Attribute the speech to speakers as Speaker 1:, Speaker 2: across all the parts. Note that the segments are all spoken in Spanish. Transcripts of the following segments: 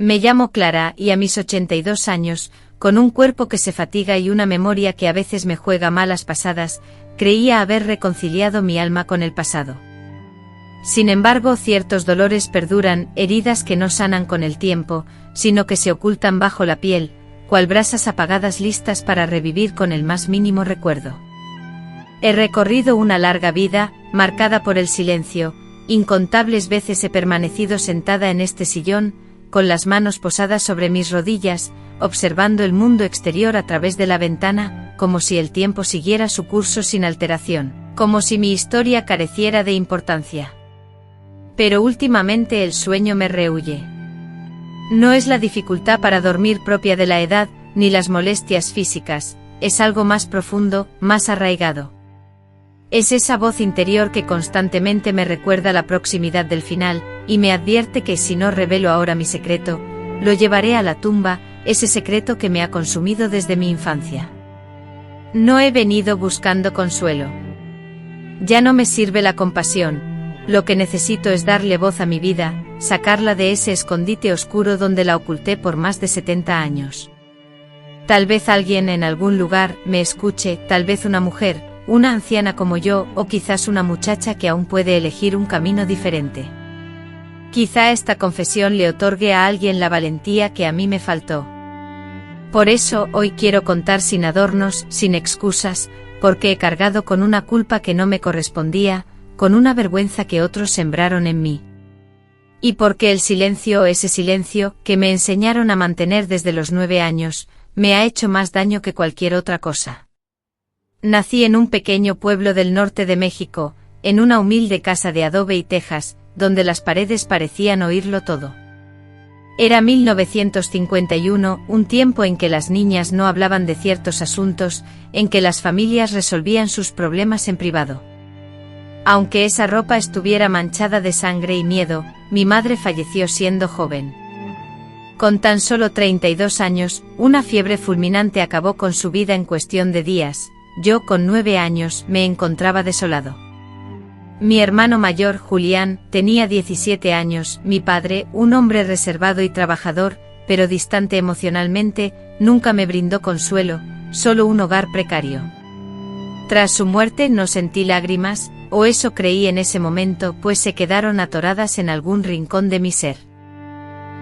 Speaker 1: Me llamo Clara y a mis 82 años, con un cuerpo que se fatiga y una memoria que a veces me juega malas pasadas, creía haber reconciliado mi alma con el pasado. Sin embargo, ciertos dolores perduran, heridas que no sanan con el tiempo, sino que se ocultan bajo la piel, cual brasas apagadas listas para revivir con el más mínimo recuerdo. He recorrido una larga vida, marcada por el silencio, incontables veces he permanecido sentada en este sillón, con las manos posadas sobre mis rodillas, observando el mundo exterior a través de la ventana, como si el tiempo siguiera su curso sin alteración, como si mi historia careciera de importancia. Pero últimamente el sueño me rehúye. No es la dificultad para dormir propia de la edad, ni las molestias físicas, es algo más profundo, más arraigado. Es esa voz interior que constantemente me recuerda la proximidad del final, y me advierte que si no revelo ahora mi secreto, lo llevaré a la tumba, ese secreto que me ha consumido desde mi infancia. No he venido buscando consuelo. Ya no me sirve la compasión, lo que necesito es darle voz a mi vida, sacarla de ese escondite oscuro donde la oculté por más de 70 años. Tal vez alguien en algún lugar me escuche, tal vez una mujer, una anciana como yo, o quizás una muchacha que aún puede elegir un camino diferente. Quizá esta confesión le otorgue a alguien la valentía que a mí me faltó. Por eso hoy quiero contar sin adornos, sin excusas, porque he cargado con una culpa que no me correspondía, con una vergüenza que otros sembraron en mí. Y porque el silencio, ese silencio, que me enseñaron a mantener desde los 9 años, me ha hecho más daño que cualquier otra cosa. Nací en un pequeño pueblo del norte de México, en una humilde casa de adobe y tejas, donde las paredes parecían oírlo todo. Era 1951, un tiempo en que las niñas no hablaban de ciertos asuntos, en que las familias resolvían sus problemas en privado. Aunque esa ropa estuviera manchada de sangre y miedo, mi madre falleció siendo joven. Con tan solo 32 años, una fiebre fulminante acabó con su vida en cuestión de días. Yo, con 9 años, me encontraba desolado. Mi hermano mayor, Julián, tenía 17 años, mi padre, un hombre reservado y trabajador, pero distante emocionalmente, nunca me brindó consuelo, solo un hogar precario. Tras su muerte no sentí lágrimas, o eso creí en ese momento, pues se quedaron atoradas en algún rincón de mi ser.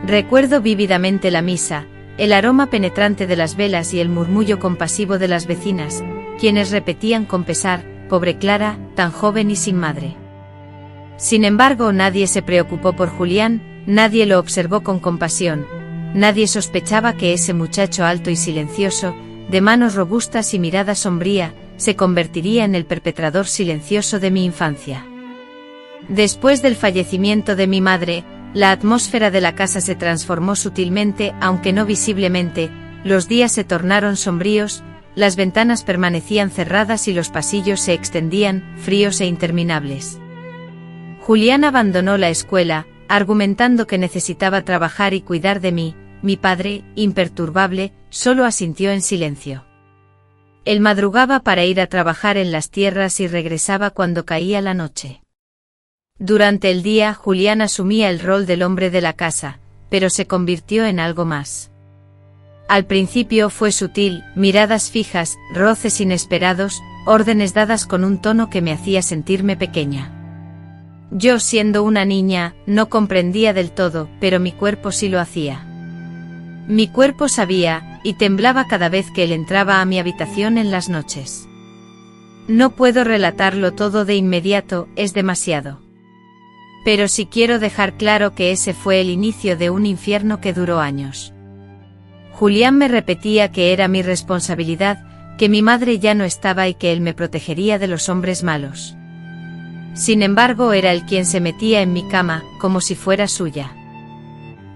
Speaker 1: Recuerdo vívidamente la misa, el aroma penetrante de las velas y el murmullo compasivo de las vecinas, quienes repetían con pesar, pobre Clara, tan joven y sin madre. Sin embargo, nadie se preocupó por Julián, nadie lo observó con compasión, nadie sospechaba que ese muchacho alto y silencioso, de manos robustas y mirada sombría, se convertiría en el perpetrador silencioso de mi infancia. Después del fallecimiento de mi madre, la atmósfera de la casa se transformó sutilmente, aunque no visiblemente, los días se tornaron sombríos, las ventanas permanecían cerradas y los pasillos se extendían, fríos e interminables. Julián abandonó la escuela, argumentando que necesitaba trabajar y cuidar de mí. Mi padre, imperturbable, solo asintió en silencio. Él madrugaba para ir a trabajar en las tierras y regresaba cuando caía la noche. Durante el día, Julián asumía el rol del hombre de la casa, pero se convirtió en algo más. Al principio fue sutil, miradas fijas, roces inesperados, órdenes dadas con un tono que me hacía sentirme pequeña. Yo, siendo una niña, no comprendía del todo, pero mi cuerpo sí lo hacía. Mi cuerpo sabía, y temblaba cada vez que él entraba a mi habitación en las noches. No puedo relatarlo todo de inmediato, es demasiado. Pero sí quiero dejar claro que ese fue el inicio de un infierno que duró años. Julián me repetía que era mi responsabilidad, que mi madre ya no estaba y que él me protegería de los hombres malos. Sin embargo, era él quien se metía en mi cama, como si fuera suya.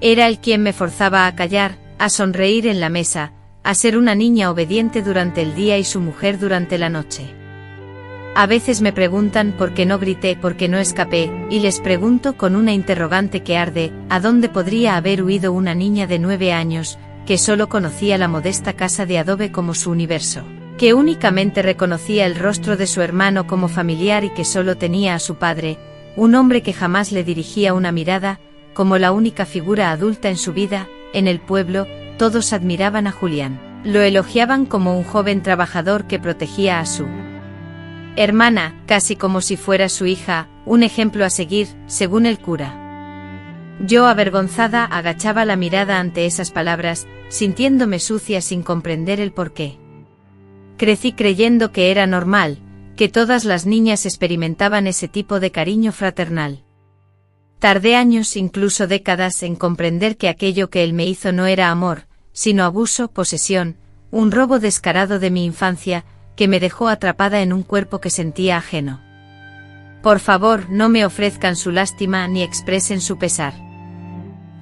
Speaker 1: Era él quien me forzaba a callar, a sonreír en la mesa, a ser una niña obediente durante el día y su mujer durante la noche. A veces me preguntan por qué no grité, por qué no escapé, y les pregunto con una interrogante que arde, ¿a dónde podría haber huido una niña de 9 años, que solo conocía la modesta casa de adobe como su universo, que únicamente reconocía el rostro de su hermano como familiar y que solo tenía a su padre, un hombre que jamás le dirigía una mirada, como la única figura adulta en su vida. En el pueblo, todos admiraban a Julián. Lo elogiaban como un joven trabajador que protegía a su hermana, casi como si fuera su hija, un ejemplo a seguir, según el cura. Yo, avergonzada, agachaba la mirada ante esas palabras, sintiéndome sucia sin comprender el porqué. Crecí creyendo que era normal, que todas las niñas experimentaban ese tipo de cariño fraternal. Tardé años, incluso décadas, en comprender que aquello que él me hizo no era amor, sino abuso, posesión, un robo descarado de mi infancia, que me dejó atrapada en un cuerpo que sentía ajeno. Por favor, no me ofrezcan su lástima ni expresen su pesar.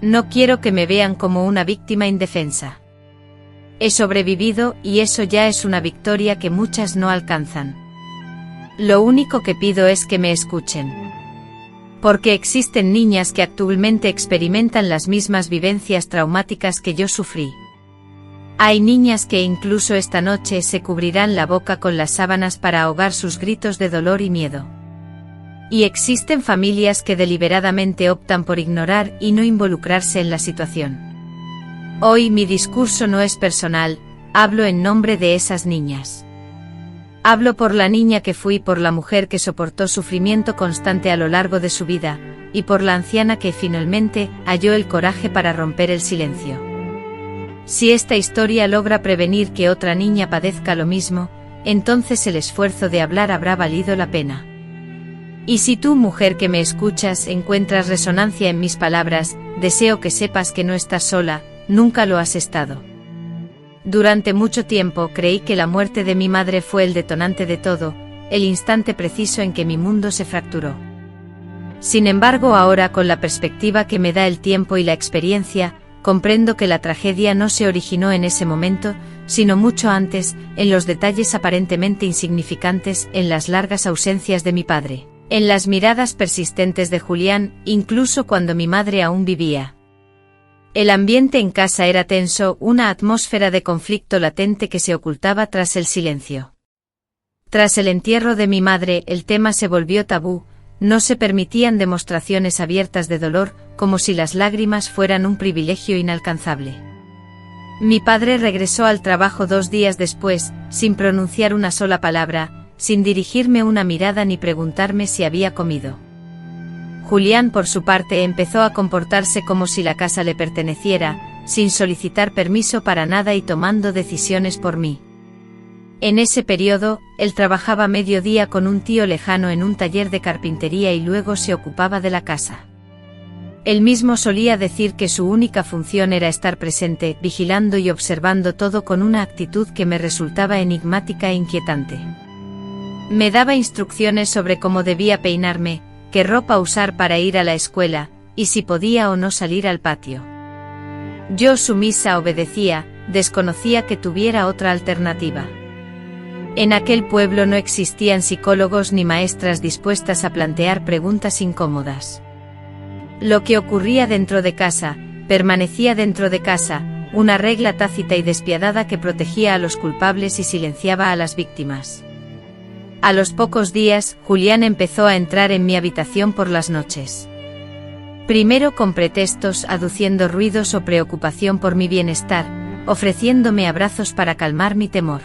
Speaker 1: No quiero que me vean como una víctima indefensa. He sobrevivido y eso ya es una victoria que muchas no alcanzan. Lo único que pido es que me escuchen. Porque existen niñas que actualmente experimentan las mismas vivencias traumáticas que yo sufrí. Hay niñas que incluso esta noche se cubrirán la boca con las sábanas para ahogar sus gritos de dolor y miedo. Y existen familias que deliberadamente optan por ignorar y no involucrarse en la situación. Hoy mi discurso no es personal, hablo en nombre de esas niñas. Hablo por la niña que fui, por la mujer que soportó sufrimiento constante a lo largo de su vida, y por la anciana que finalmente halló el coraje para romper el silencio. Si esta historia logra prevenir que otra niña padezca lo mismo, entonces el esfuerzo de hablar habrá valido la pena. Y si tú, mujer que me escuchas, encuentras resonancia en mis palabras, deseo que sepas que no estás sola, nunca lo has estado. Durante mucho tiempo creí que la muerte de mi madre fue el detonante de todo, el instante preciso en que mi mundo se fracturó. Sin embargo, ahora, con la perspectiva que me da el tiempo y la experiencia, comprendo que la tragedia no se originó en ese momento, sino mucho antes, en los detalles aparentemente insignificantes, en las largas ausencias de mi padre, en las miradas persistentes de Julián, incluso cuando mi madre aún vivía. El ambiente en casa era tenso, una atmósfera de conflicto latente que se ocultaba tras el silencio. Tras el entierro de mi madre, el tema se volvió tabú, no se permitían demostraciones abiertas de dolor, como si las lágrimas fueran un privilegio inalcanzable. Mi padre regresó al trabajo 2 días después, sin pronunciar una sola palabra, sin dirigirme una mirada ni preguntarme si había comido. Julián, por su parte, empezó a comportarse como si la casa le perteneciera, sin solicitar permiso para nada y tomando decisiones por mí. En ese periodo, él trabajaba mediodía con un tío lejano en un taller de carpintería y luego se ocupaba de la casa. Él mismo solía decir que su única función era estar presente, vigilando y observando todo con una actitud que me resultaba enigmática e inquietante. Me daba instrucciones sobre cómo debía peinarme, qué ropa usar para ir a la escuela, y si podía o no salir al patio. Yo, sumisa, obedecía, desconocía que tuviera otra alternativa. En aquel pueblo no existían psicólogos ni maestras dispuestas a plantear preguntas incómodas. Lo que ocurría dentro de casa, permanecía dentro de casa, una regla tácita y despiadada que protegía a los culpables y silenciaba a las víctimas. A los pocos días, Julián empezó a entrar en mi habitación por las noches. Primero con pretextos, aduciendo ruidos o preocupación por mi bienestar, ofreciéndome abrazos para calmar mi temor.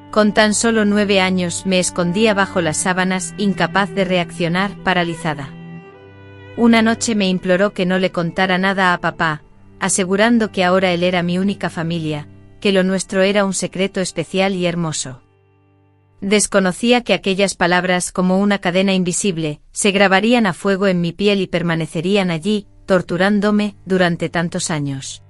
Speaker 1: Con tan solo 9 años me escondía bajo las sábanas, incapaz de reaccionar, paralizada. Una noche me imploró que no le contara nada a papá, asegurando que ahora él era mi única familia, que lo nuestro era un secreto especial y hermoso. Desconocía que aquellas palabras, como una cadena invisible, se grabarían a fuego en mi piel y permanecerían allí, torturándome, durante tantos años.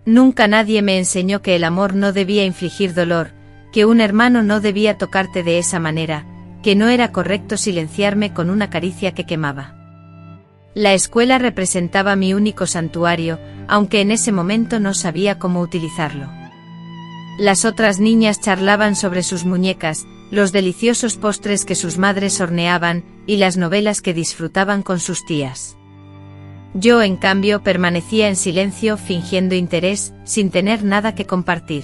Speaker 1: Nunca nadie me enseñó que el amor no debía infligir dolor, que un hermano no debía tocarte de esa manera, que no era correcto silenciarme con una caricia que quemaba. La escuela representaba mi único santuario, aunque en ese momento no sabía cómo utilizarlo. Las otras niñas charlaban sobre sus muñecas, los deliciosos postres que sus madres horneaban, y las novelas que disfrutaban con sus tías. Yo, en cambio, permanecía en silencio, fingiendo interés, sin tener nada que compartir.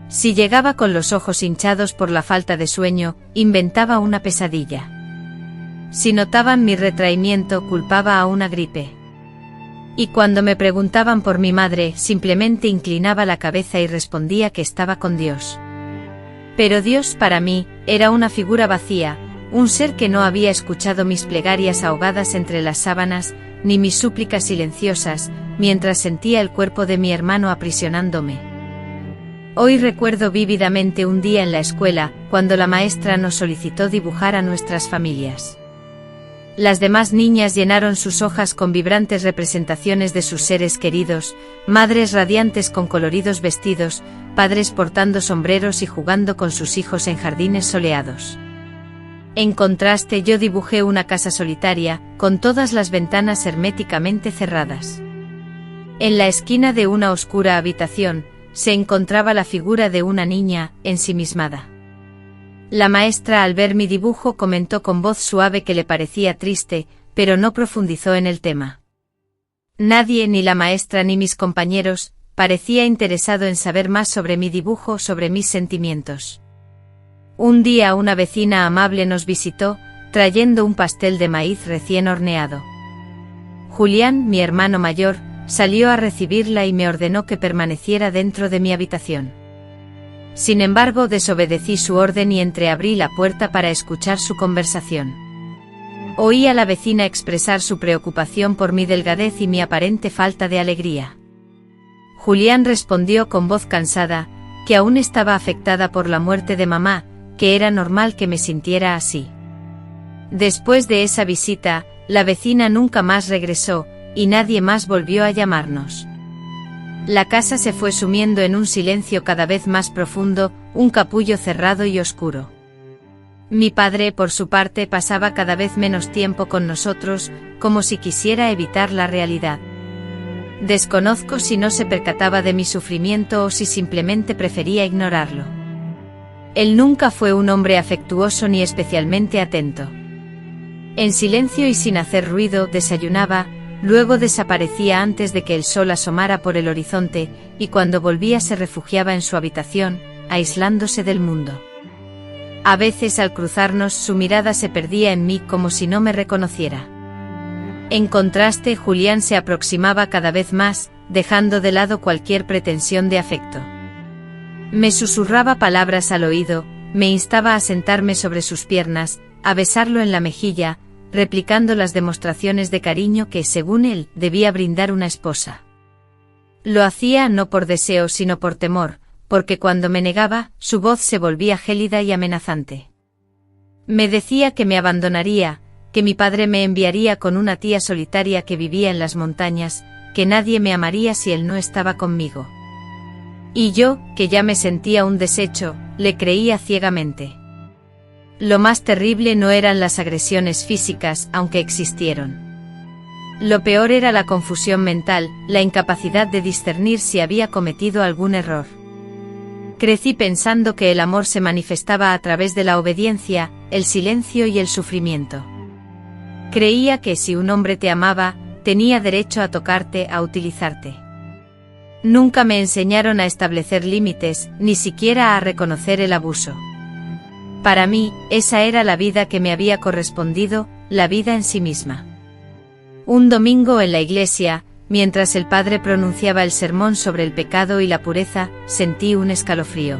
Speaker 1: Si llegaba con los ojos hinchados por la falta de sueño, inventaba una pesadilla. Si notaban mi retraimiento, culpaba a una gripe. Y cuando me preguntaban por mi madre, simplemente inclinaba la cabeza y respondía que estaba con Dios. Pero Dios para mí era una figura vacía, un ser que no había escuchado mis plegarias ahogadas entre las sábanas, ni mis súplicas silenciosas, mientras sentía el cuerpo de mi hermano aprisionándome. Hoy recuerdo vívidamente un día en la escuela, cuando la maestra nos solicitó dibujar a nuestras familias. Las demás niñas llenaron sus hojas con vibrantes representaciones de sus seres queridos, madres radiantes con coloridos vestidos, padres portando sombreros y jugando con sus hijos en jardines soleados. En contraste, yo dibujé una casa solitaria, con todas las ventanas herméticamente cerradas. En la esquina de una oscura habitación, se encontraba la figura de una niña, ensimismada. La maestra, al ver mi dibujo, comentó con voz suave que le parecía triste, pero no profundizó en el tema. Nadie, ni la maestra ni mis compañeros, parecía interesado en saber más sobre mi dibujo, sobre mis sentimientos. Un día una vecina amable nos visitó, trayendo un pastel de maíz recién horneado. Julián, mi hermano mayor, salió a recibirla y me ordenó que permaneciera dentro de mi habitación. Sin embargo, desobedecí su orden y entreabrí la puerta para escuchar su conversación. Oí a la vecina expresar su preocupación por mi delgadez y mi aparente falta de alegría. Julián respondió con voz cansada, que aún estaba afectada por la muerte de mamá, que era normal que me sintiera así. Después de esa visita, la vecina nunca más regresó, y nadie más volvió a llamarnos. La casa se fue sumiendo en un silencio cada vez más profundo, un capullo cerrado y oscuro. Mi padre, por su parte, pasaba cada vez menos tiempo con nosotros, como si quisiera evitar la realidad. Desconozco si no se percataba de mi sufrimiento o si simplemente prefería ignorarlo. Él nunca fue un hombre afectuoso ni especialmente atento. En silencio y sin hacer ruido, desayunaba, luego desaparecía antes de que el sol asomara por el horizonte, y cuando volvía se refugiaba en su habitación, aislándose del mundo. A veces al cruzarnos su mirada se perdía en mí como si no me reconociera. En contraste, Julián se aproximaba cada vez más, dejando de lado cualquier pretensión de afecto. Me susurraba palabras al oído, me instaba a sentarme sobre sus piernas, a besarlo en la mejilla, replicando las demostraciones de cariño que, según él, debía brindar una esposa. Lo hacía no por deseo sino por temor, porque cuando me negaba, su voz se volvía gélida y amenazante. Me decía que me abandonaría, que mi padre me enviaría con una tía solitaria que vivía en las montañas, que nadie me amaría si él no estaba conmigo. Y yo, que ya me sentía un desecho, le creía ciegamente. Lo más terrible no eran las agresiones físicas, aunque existieron. Lo peor era la confusión mental, la incapacidad de discernir si había cometido algún error. Crecí pensando que el amor se manifestaba a través de la obediencia, el silencio y el sufrimiento. Creía que si un hombre te amaba, tenía derecho a tocarte, a utilizarte. Nunca me enseñaron a establecer límites, ni siquiera a reconocer el abuso. Para mí, esa era la vida que me había correspondido, la vida en sí misma. Un domingo en la iglesia, mientras el padre pronunciaba el sermón sobre el pecado y la pureza, sentí un escalofrío.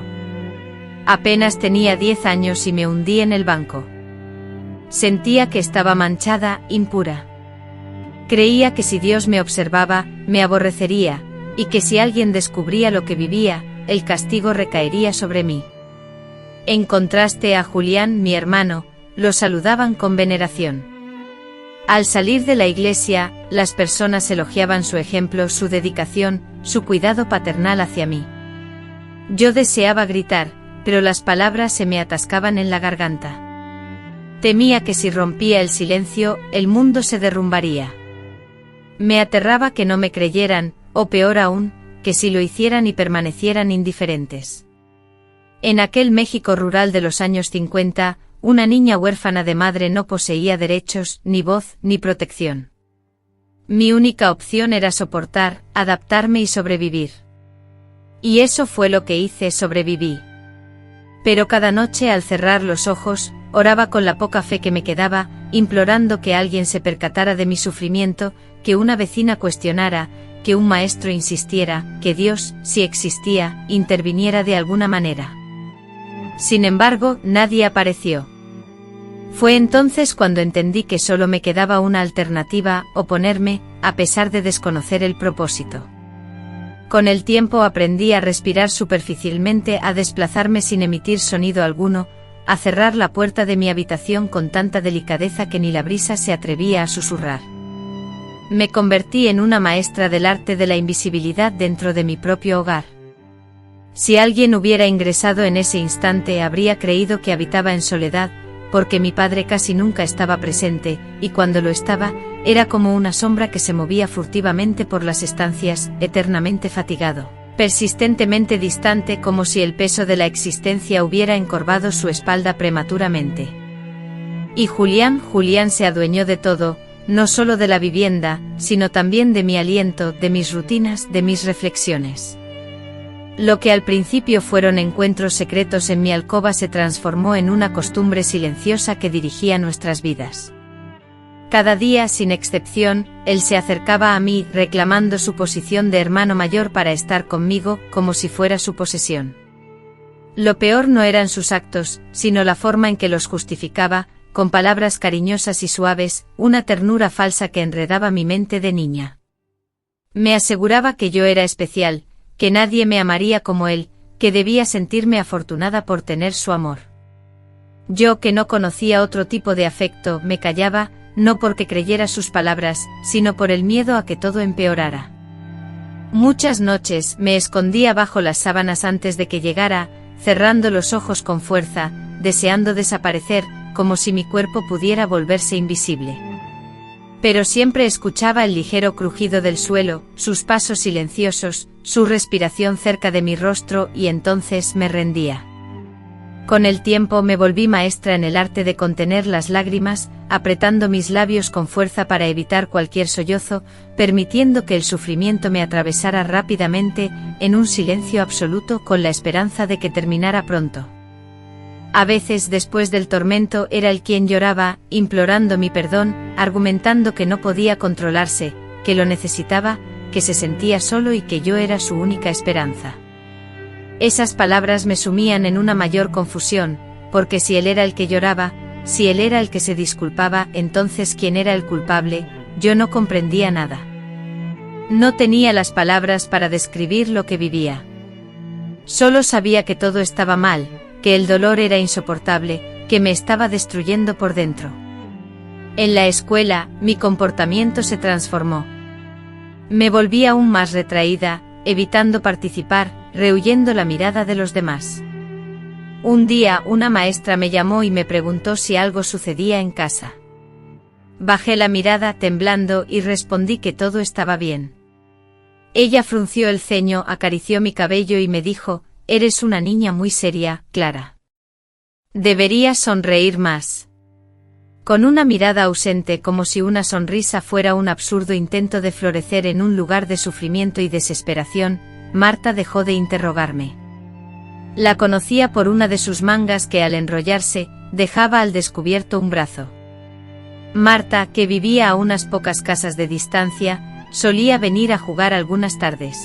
Speaker 1: Apenas tenía 10 años y me hundí en el banco. Sentía que estaba manchada, impura. Creía que si Dios me observaba, me aborrecería, y que si alguien descubría lo que vivía, el castigo recaería sobre mí. En contraste a Julián, mi hermano, lo saludaban con veneración. Al salir de la iglesia, las personas elogiaban su ejemplo, su dedicación, su cuidado paternal hacia mí. Yo deseaba gritar, pero las palabras se me atascaban en la garganta. Temía que si rompía el silencio, el mundo se derrumbaría. Me aterraba que no me creyeran, o peor aún, que si lo hicieran y permanecieran indiferentes. En aquel México rural de los años 50, una niña huérfana de madre no poseía derechos, ni voz, ni protección. Mi única opción era soportar, adaptarme y sobrevivir. Y eso fue lo que hice, sobreviví. Pero cada noche al cerrar los ojos, oraba con la poca fe que me quedaba, implorando que alguien se percatara de mi sufrimiento, que una vecina cuestionara, que un maestro insistiera, que Dios, si existía, interviniera de alguna manera. Sin embargo, nadie apareció. Fue entonces cuando entendí que solo me quedaba una alternativa, oponerme, a pesar de desconocer el propósito. Con el tiempo aprendí a respirar superficialmente, a desplazarme sin emitir sonido alguno, a cerrar la puerta de mi habitación con tanta delicadeza que ni la brisa se atrevía a susurrar. Me convertí en una maestra del arte de la invisibilidad dentro de mi propio hogar. Si alguien hubiera ingresado en ese instante habría creído que habitaba en soledad, porque mi padre casi nunca estaba presente, y cuando lo estaba, era como una sombra que se movía furtivamente por las estancias, eternamente fatigado, persistentemente distante, como si el peso de la existencia hubiera encorvado su espalda prematuramente. Y Julián se adueñó de todo, no solo de la vivienda, sino también de mi aliento, de mis rutinas, de mis reflexiones. Lo que al principio fueron encuentros secretos en mi alcoba se transformó en una costumbre silenciosa que dirigía nuestras vidas. Cada día, sin excepción, él se acercaba a mí, reclamando su posición de hermano mayor para estar conmigo, como si fuera su posesión. Lo peor no eran sus actos, sino la forma en que los justificaba, con palabras cariñosas y suaves, una ternura falsa que enredaba mi mente de niña. Me aseguraba que yo era especial, que nadie me amaría como él, que debía sentirme afortunada por tener su amor. Yo, que no conocía otro tipo de afecto, me callaba, no porque creyera sus palabras, sino por el miedo a que todo empeorara. Muchas noches me escondía bajo las sábanas antes de que llegara, cerrando los ojos con fuerza, deseando desaparecer, como si mi cuerpo pudiera volverse invisible. Pero siempre escuchaba el ligero crujido del suelo, sus pasos silenciosos, su respiración cerca de mi rostro, y entonces me rendía. Con el tiempo me volví maestra en el arte de contener las lágrimas, apretando mis labios con fuerza para evitar cualquier sollozo, permitiendo que el sufrimiento me atravesara rápidamente, en un silencio absoluto, con la esperanza de que terminara pronto. A veces, después del tormento, era él quien lloraba, implorando mi perdón, argumentando que no podía controlarse, que lo necesitaba, que se sentía solo y que yo era su única esperanza. Esas palabras me sumían en una mayor confusión, porque si él era el que lloraba, si él era el que se disculpaba, entonces ¿quién era el culpable? Yo no comprendía nada. No tenía las palabras para describir lo que vivía. Solo sabía que todo estaba mal, que el dolor era insoportable, que me estaba destruyendo por dentro. En la escuela, mi comportamiento se transformó. Me volví aún más retraída, evitando participar, rehuyendo la mirada de los demás. Un día, una maestra me llamó y me preguntó si algo sucedía en casa. Bajé la mirada temblando y respondí que todo estaba bien. Ella frunció el ceño, acarició mi cabello y me dijo: «Eres una niña muy seria, Clara. Deberías sonreír más». Con una mirada ausente, como si una sonrisa fuera un absurdo intento de florecer en un lugar de sufrimiento y desesperación, Marta dejó de interrogarme. La conocía por una de sus mangas que al enrollarse, dejaba al descubierto un brazo. Marta, que vivía a unas pocas casas de distancia, solía venir a jugar algunas tardes.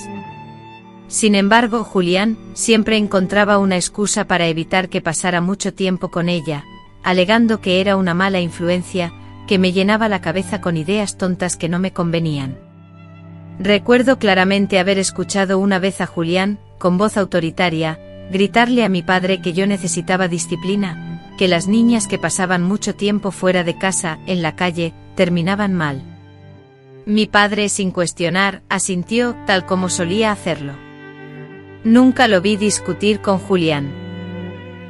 Speaker 1: Sin embargo, Julián siempre encontraba una excusa para evitar que pasara mucho tiempo con ella, alegando que era una mala influencia, que me llenaba la cabeza con ideas tontas que no me convenían. Recuerdo claramente haber escuchado una vez a Julián, con voz autoritaria, gritarle a mi padre que yo necesitaba disciplina, que las niñas que pasaban mucho tiempo fuera de casa, en la calle, terminaban mal. Mi padre, sin cuestionar, asintió, tal como solía hacerlo. Nunca lo vi discutir con Julián.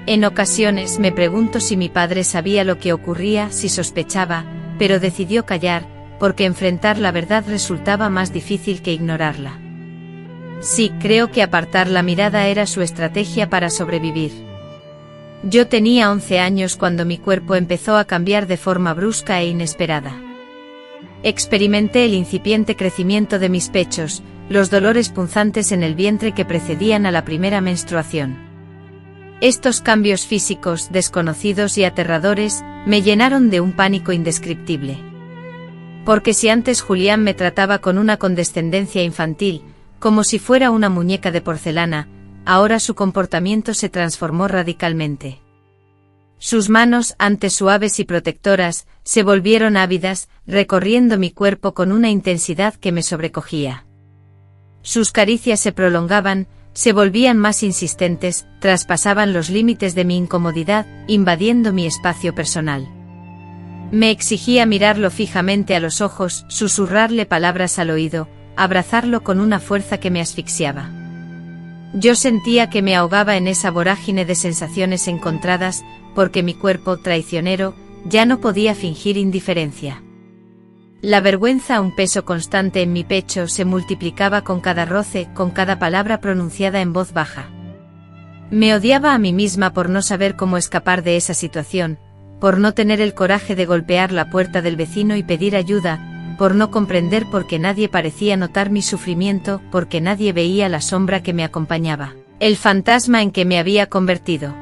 Speaker 1: En ocasiones me pregunto si mi padre sabía lo que ocurría, si sospechaba, pero decidió callar, porque enfrentar la verdad resultaba más difícil que ignorarla. Sí, creo que apartar la mirada era su estrategia para sobrevivir. Yo tenía 11 años cuando mi cuerpo empezó a cambiar de forma brusca e inesperada. Experimenté el incipiente crecimiento de mis pechos, los dolores punzantes en el vientre que precedían a la primera menstruación. Estos cambios físicos, desconocidos y aterradores, me llenaron de un pánico indescriptible. Porque si antes Julián me trataba con una condescendencia infantil, como si fuera una muñeca de porcelana, ahora su comportamiento se transformó radicalmente. Sus manos, antes suaves y protectoras, se volvieron ávidas, recorriendo mi cuerpo con una intensidad que me sobrecogía. Sus caricias se prolongaban, se volvían más insistentes, traspasaban los límites de mi incomodidad, invadiendo mi espacio personal. Me exigía mirarlo fijamente a los ojos, susurrarle palabras al oído, abrazarlo con una fuerza que me asfixiaba. Yo sentía que me ahogaba en esa vorágine de sensaciones encontradas, porque mi cuerpo, traicionero, ya no podía fingir indiferencia. La vergüenza, un peso constante en mi pecho, se multiplicaba con cada roce, con cada palabra pronunciada en voz baja. Me odiaba a mí misma por no saber cómo escapar de esa situación, por no tener el coraje de golpear la puerta del vecino y pedir ayuda, por no comprender por qué nadie parecía notar mi sufrimiento, porque nadie veía la sombra que me acompañaba, el fantasma en que me había convertido.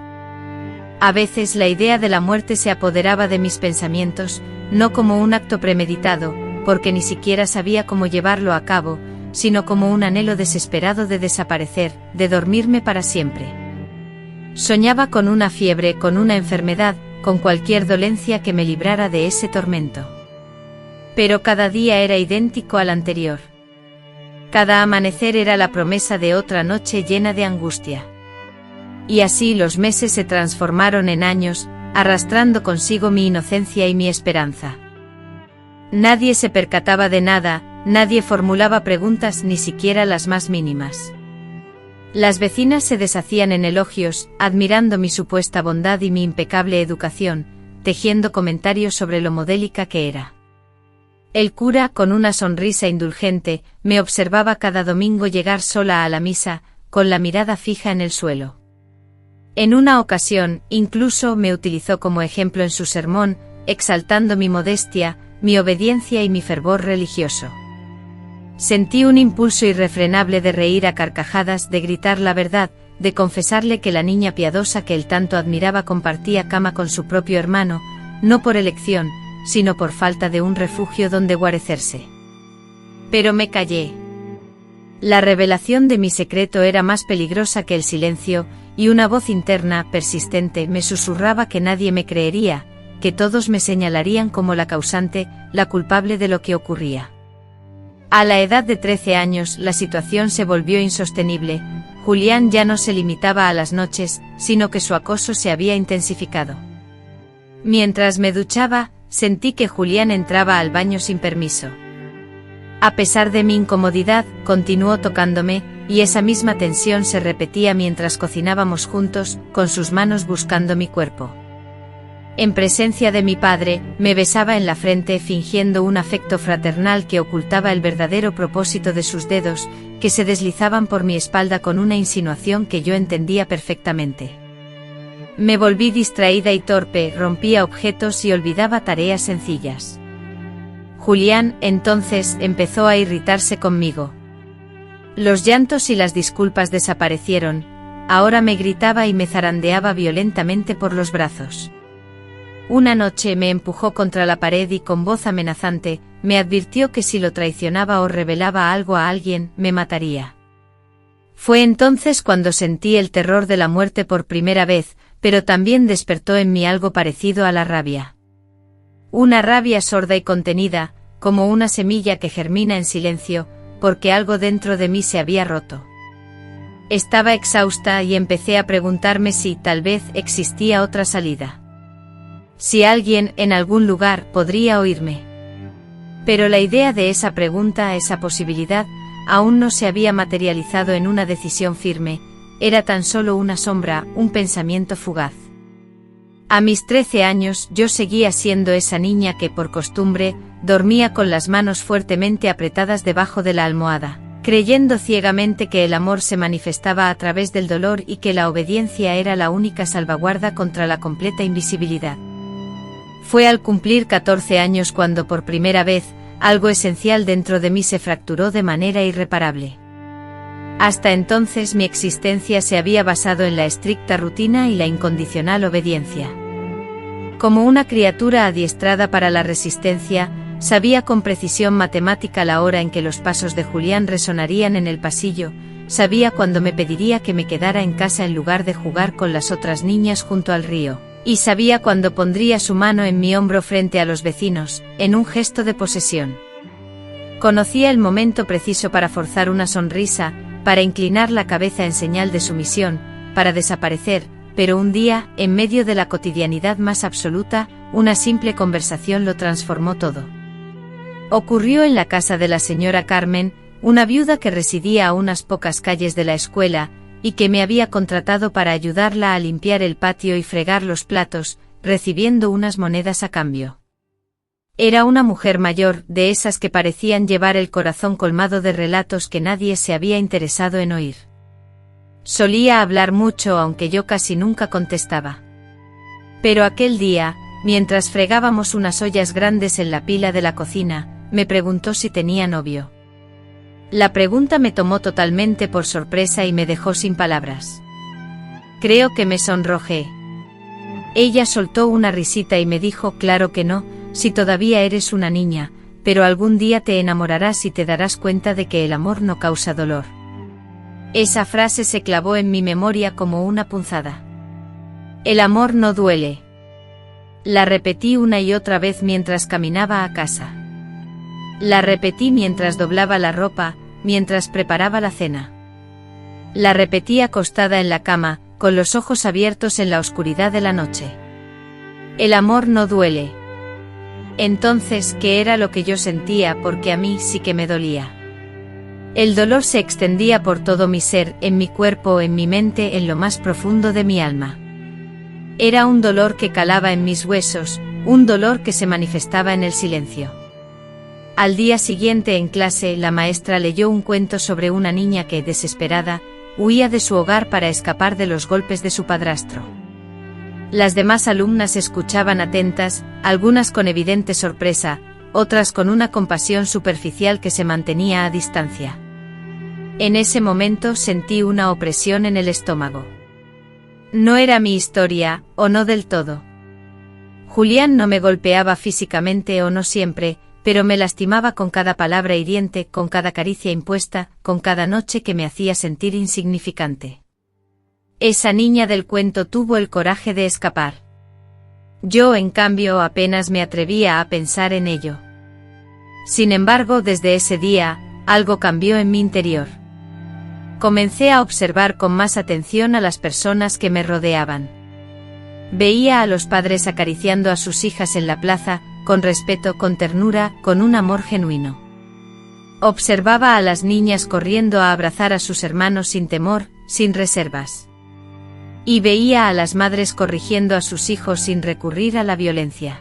Speaker 1: A veces la idea de la muerte se apoderaba de mis pensamientos, no como un acto premeditado, porque ni siquiera sabía cómo llevarlo a cabo, sino como un anhelo desesperado de desaparecer, de dormirme para siempre. Soñaba con una fiebre, con una enfermedad, con cualquier dolencia que me librara de ese tormento. Pero cada día era idéntico al anterior. Cada amanecer era la promesa de otra noche llena de angustia. Y así los meses se transformaron en años, arrastrando consigo mi inocencia y mi esperanza. Nadie se percataba de nada, nadie formulaba preguntas, ni siquiera las más mínimas. Las vecinas se deshacían en elogios, admirando mi supuesta bondad y mi impecable educación, tejiendo comentarios sobre lo modélica que era. El cura, con una sonrisa indulgente, me observaba cada domingo llegar sola a la misa, con la mirada fija en el suelo. En una ocasión, incluso me utilizó como ejemplo en su sermón, exaltando mi modestia, mi obediencia y mi fervor religioso. Sentí un impulso irrefrenable de reír a carcajadas, de gritar la verdad, de confesarle que la niña piadosa que él tanto admiraba compartía cama con su propio hermano, no por elección, sino por falta de un refugio donde guarecerse. Pero me callé. La revelación de mi secreto era más peligrosa que el silencio, y una voz interna, persistente, me susurraba que nadie me creería, que todos me señalarían como la causante, la culpable de lo que ocurría. A la edad de 13 años, la situación se volvió insostenible. Julián ya no se limitaba a las noches, sino que su acoso se había intensificado. Mientras me duchaba, sentí que Julián entraba al baño sin permiso. A pesar de mi incomodidad, continuó tocándome, y esa misma tensión se repetía mientras cocinábamos juntos, con sus manos buscando mi cuerpo. En presencia de mi padre, me besaba en la frente fingiendo un afecto fraternal que ocultaba el verdadero propósito de sus dedos, que se deslizaban por mi espalda con una insinuación que yo entendía perfectamente. Me volví distraída y torpe, rompía objetos y olvidaba tareas sencillas. Julián, entonces, empezó a irritarse conmigo. Los llantos y las disculpas desaparecieron, ahora me gritaba y me zarandeaba violentamente por los brazos. Una noche me empujó contra la pared y con voz amenazante, me advirtió que si lo traicionaba o revelaba algo a alguien, me mataría. Fue entonces cuando sentí el terror de la muerte por primera vez, pero también despertó en mí algo parecido a la rabia. Una rabia sorda y contenida, como una semilla que germina en silencio, porque algo dentro de mí se había roto. Estaba exhausta y empecé a preguntarme si tal vez existía otra salida. Si alguien, en algún lugar, podría oírme. Pero la idea de esa pregunta, esa posibilidad, aún no se había materializado en una decisión firme, era tan solo una sombra, un pensamiento fugaz. A mis 13 años yo seguía siendo esa niña que por costumbre, dormía con las manos fuertemente apretadas debajo de la almohada, creyendo ciegamente que el amor se manifestaba a través del dolor y que la obediencia era la única salvaguarda contra la completa invisibilidad. Fue al cumplir 14 años cuando por primera vez, algo esencial dentro de mí se fracturó de manera irreparable. Hasta entonces mi existencia se había basado en la estricta rutina y la incondicional obediencia. Como una criatura adiestrada para la resistencia, sabía con precisión matemática la hora en que los pasos de Julián resonarían en el pasillo, sabía cuándo me pediría que me quedara en casa en lugar de jugar con las otras niñas junto al río, y sabía cuándo pondría su mano en mi hombro frente a los vecinos, en un gesto de posesión. Conocía el momento preciso para forzar una sonrisa, para inclinar la cabeza en señal de sumisión, para desaparecer, pero un día, en medio de la cotidianidad más absoluta, una simple conversación lo transformó todo. Ocurrió en la casa de la señora Carmen, una viuda que residía a unas pocas calles de la escuela, y que me había contratado para ayudarla a limpiar el patio y fregar los platos, recibiendo unas monedas a cambio. Era una mujer mayor, de esas que parecían llevar el corazón colmado de relatos que nadie se había interesado en oír. Solía hablar mucho, aunque yo casi nunca contestaba. Pero aquel día, mientras fregábamos unas ollas grandes en la pila de la cocina, me preguntó si tenía novio. La pregunta me tomó totalmente por sorpresa y me dejó sin palabras. Creo que me sonrojé. Ella soltó una risita y me dijo: claro que no, si todavía eres una niña, pero algún día te enamorarás y te darás cuenta de que el amor no causa dolor. Esa frase se clavó en mi memoria como una punzada. El amor no duele. La repetí una y otra vez mientras caminaba a casa. La repetí mientras doblaba la ropa, mientras preparaba la cena. La repetí acostada en la cama, con los ojos abiertos en la oscuridad de la noche. El amor no duele. Entonces, ¿qué era lo que yo sentía? Porque a mí sí que me dolía. El dolor se extendía por todo mi ser, en mi cuerpo, en mi mente, en lo más profundo de mi alma. Era un dolor que calaba en mis huesos, un dolor que se manifestaba en el silencio. Al día siguiente en clase, la maestra leyó un cuento sobre una niña que, desesperada, huía de su hogar para escapar de los golpes de su padrastro. Las demás alumnas escuchaban atentas, algunas con evidente sorpresa, otras con una compasión superficial que se mantenía a distancia. En ese momento sentí una opresión en el estómago. No era mi historia, o no del todo. Julián no me golpeaba físicamente, o no siempre, pero me lastimaba con cada palabra hiriente, con cada caricia impuesta, con cada noche que me hacía sentir insignificante. Esa niña del cuento tuvo el coraje de escapar. Yo, en cambio, apenas me atrevía a pensar en ello. Sin embargo, desde ese día, algo cambió en mi interior. Comencé a observar con más atención a las personas que me rodeaban. Veía a los padres acariciando a sus hijas en la plaza, con respeto, con ternura, con un amor genuino. Observaba a las niñas corriendo a abrazar a sus hermanos sin temor, sin reservas. Y veía a las madres corrigiendo a sus hijos sin recurrir a la violencia.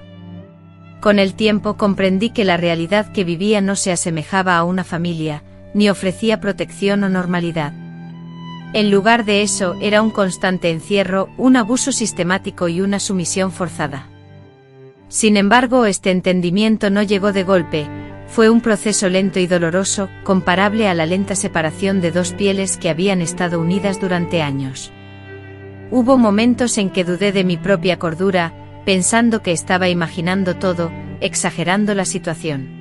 Speaker 1: Con el tiempo comprendí que la realidad que vivía no se asemejaba a una familia, ni ofrecía protección o normalidad. En lugar de eso, era un constante encierro, un abuso sistemático y una sumisión forzada. Sin embargo, este entendimiento no llegó de golpe, fue un proceso lento y doloroso, comparable a la lenta separación de dos pieles que habían estado unidas durante años. Hubo momentos en que dudé de mi propia cordura, pensando que estaba imaginando todo, exagerando la situación.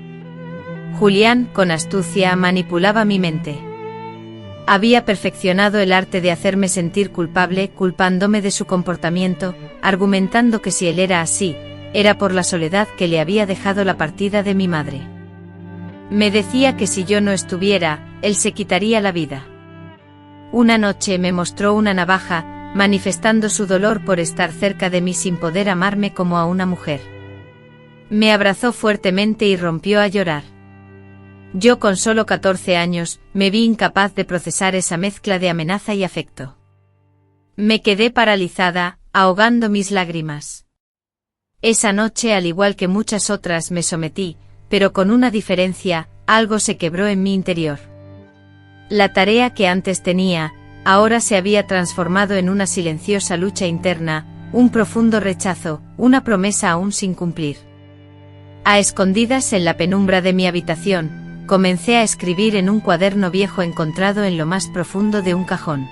Speaker 1: Julián, con astucia, manipulaba mi mente. Había perfeccionado el arte de hacerme sentir culpable, culpándome de su comportamiento, argumentando que si él era así, era por la soledad que le había dejado la partida de mi madre. Me decía que si yo no estuviera, él se quitaría la vida. Una noche me mostró una navaja, manifestando su dolor por estar cerca de mí sin poder amarme como a una mujer. Me abrazó fuertemente y rompió a llorar. Yo, con solo 14 años, me vi incapaz de procesar esa mezcla de amenaza y afecto. Me quedé paralizada, ahogando mis lágrimas. Esa noche, al igual que muchas otras, me sometí, pero con una diferencia: algo se quebró en mi interior. La tarea que antes tenía, ahora se había transformado en una silenciosa lucha interna, un profundo rechazo, una promesa aún sin cumplir. A escondidas en la penumbra de mi habitación, comencé a escribir en un cuaderno viejo encontrado en lo más profundo de un cajón.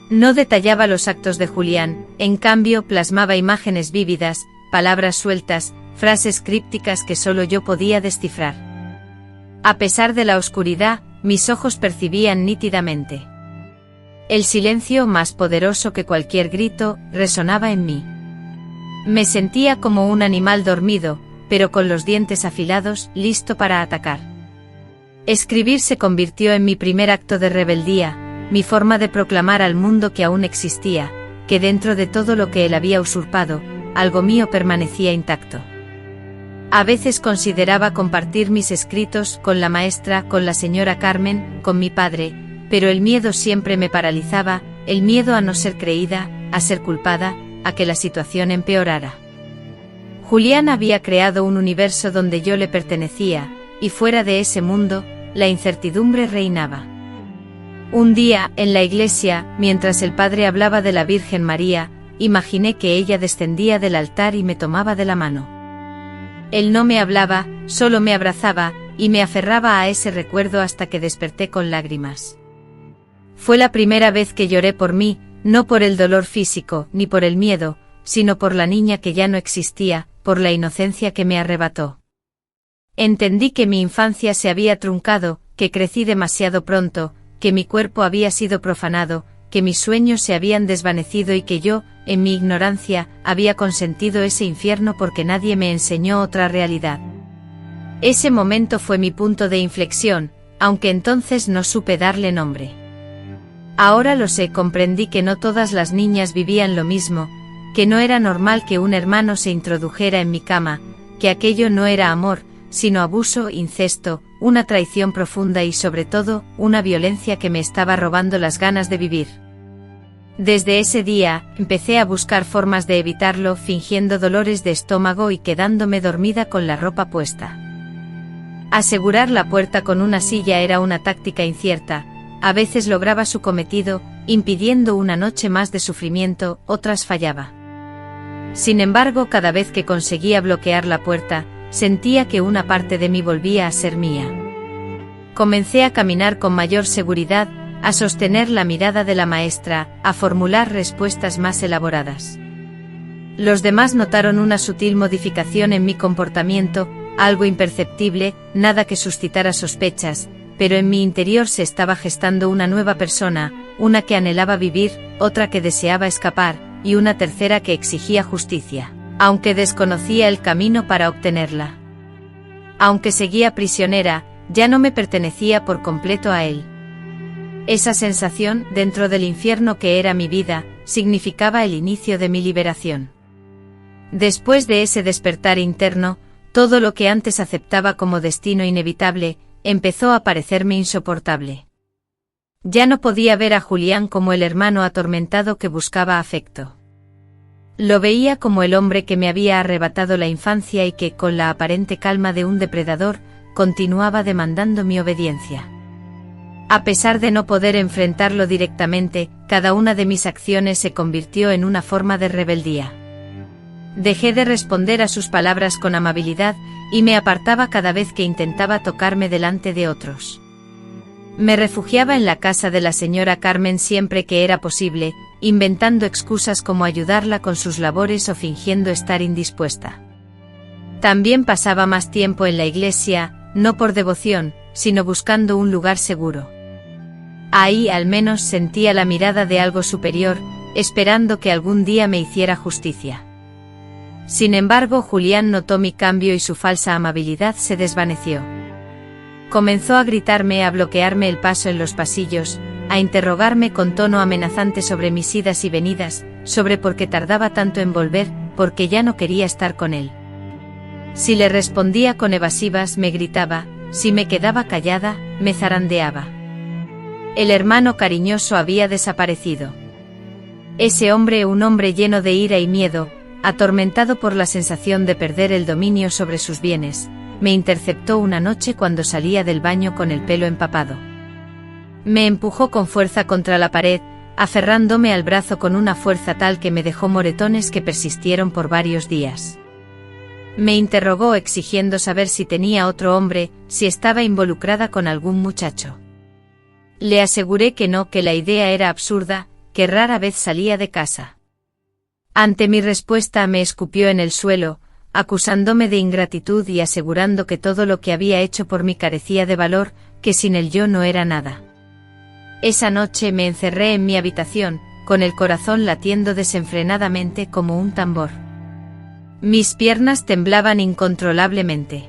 Speaker 1: No detallaba los actos de Julián, en cambio plasmaba imágenes vívidas, palabras sueltas, frases crípticas que solo yo podía descifrar. A pesar de la oscuridad, mis ojos percibían nítidamente. El silencio, más poderoso que cualquier grito, resonaba en mí. Me sentía como un animal dormido, pero con los dientes afilados, listo para atacar. Escribir se convirtió en mi primer acto de rebeldía, mi forma de proclamar al mundo que aún existía, que dentro de todo lo que él había usurpado, algo mío permanecía intacto. A veces consideraba compartir mis escritos con la maestra, con la señora Carmen, con mi padre, pero el miedo siempre me paralizaba, el miedo a no ser creída, a ser culpada, a que la situación empeorara. Julián había creado un universo donde yo le pertenecía, y fuera de ese mundo, la incertidumbre reinaba. Un día, en la iglesia, mientras el padre hablaba de la Virgen María, imaginé que ella descendía del altar y me tomaba de la mano. Él no me hablaba, solo me abrazaba, y me aferraba a ese recuerdo hasta que desperté con lágrimas. Fue la primera vez que lloré por mí, no por el dolor físico, ni por el miedo, sino por la niña que ya no existía, por la inocencia que me arrebató. Entendí que mi infancia se había truncado, que crecí demasiado pronto, que mi cuerpo había sido profanado, que mis sueños se habían desvanecido y que yo, en mi ignorancia, había consentido ese infierno porque nadie me enseñó otra realidad. Ese momento fue mi punto de inflexión, aunque entonces no supe darle nombre. Ahora lo sé, comprendí que no todas las niñas vivían lo mismo, que no era normal que un hermano se introdujera en mi cama, que aquello no era amor, sino abuso, incesto, una traición profunda y sobre todo, una violencia que me estaba robando las ganas de vivir. Desde ese día, empecé a buscar formas de evitarlo, fingiendo dolores de estómago y quedándome dormida con la ropa puesta. Asegurar la puerta con una silla era una táctica incierta, a veces lograba su cometido, impidiendo una noche más de sufrimiento, otras fallaba. Sin embargo, cada vez que conseguía bloquear la puerta, sentía que una parte de mí volvía a ser mía. Comencé a caminar con mayor seguridad, a sostener la mirada de la maestra, a formular respuestas más elaboradas. Los demás notaron una sutil modificación en mi comportamiento, algo imperceptible, nada que suscitara sospechas, pero en mi interior se estaba gestando una nueva persona, una que anhelaba vivir, otra que deseaba escapar, y una tercera que exigía justicia, aunque desconocía el camino para obtenerla. Aunque seguía prisionera, ya no me pertenecía por completo a él. Esa sensación, dentro del infierno que era mi vida, significaba el inicio de mi liberación. Después de ese despertar interno, todo lo que antes aceptaba como destino inevitable, empezó a parecerme insoportable. Ya no podía ver a Julián como el hermano atormentado que buscaba afecto. Lo veía como el hombre que me había arrebatado la infancia y que, con la aparente calma de un depredador, continuaba demandando mi obediencia. A pesar de no poder enfrentarlo directamente, cada una de mis acciones se convirtió en una forma de rebeldía. Dejé de responder a sus palabras con amabilidad, y me apartaba cada vez que intentaba tocarme delante de otros. Me refugiaba en la casa de la señora Carmen siempre que era posible, inventando excusas como ayudarla con sus labores o fingiendo estar indispuesta. También pasaba más tiempo en la iglesia, no por devoción, sino buscando un lugar seguro. Ahí al menos sentía la mirada de algo superior, esperando que algún día me hiciera justicia. Sin embargo, Julián notó mi cambio y su falsa amabilidad se desvaneció. Comenzó a gritarme, a bloquearme el paso en los pasillos, a interrogarme con tono amenazante sobre mis idas y venidas, sobre por qué tardaba tanto en volver, porque ya no quería estar con él. Si le respondía con evasivas, me gritaba, si me quedaba callada, me zarandeaba. El hermano cariñoso había desaparecido. Ese hombre, un hombre lleno de ira y miedo, atormentado por la sensación de perder el dominio sobre sus bienes, me interceptó una noche cuando salía del baño con el pelo empapado. Me empujó con fuerza contra la pared, aferrándome al brazo con una fuerza tal que me dejó moretones que persistieron por varios días. Me interrogó exigiendo saber si tenía otro hombre, si estaba involucrada con algún muchacho. Le aseguré que no, que la idea era absurda, que rara vez salía de casa. Ante mi respuesta me escupió en el suelo, acusándome de ingratitud y asegurando que todo lo que había hecho por mí carecía de valor, que sin él yo no era nada. Esa noche me encerré en mi habitación, con el corazón latiendo desenfrenadamente como un tambor. Mis piernas temblaban incontrolablemente.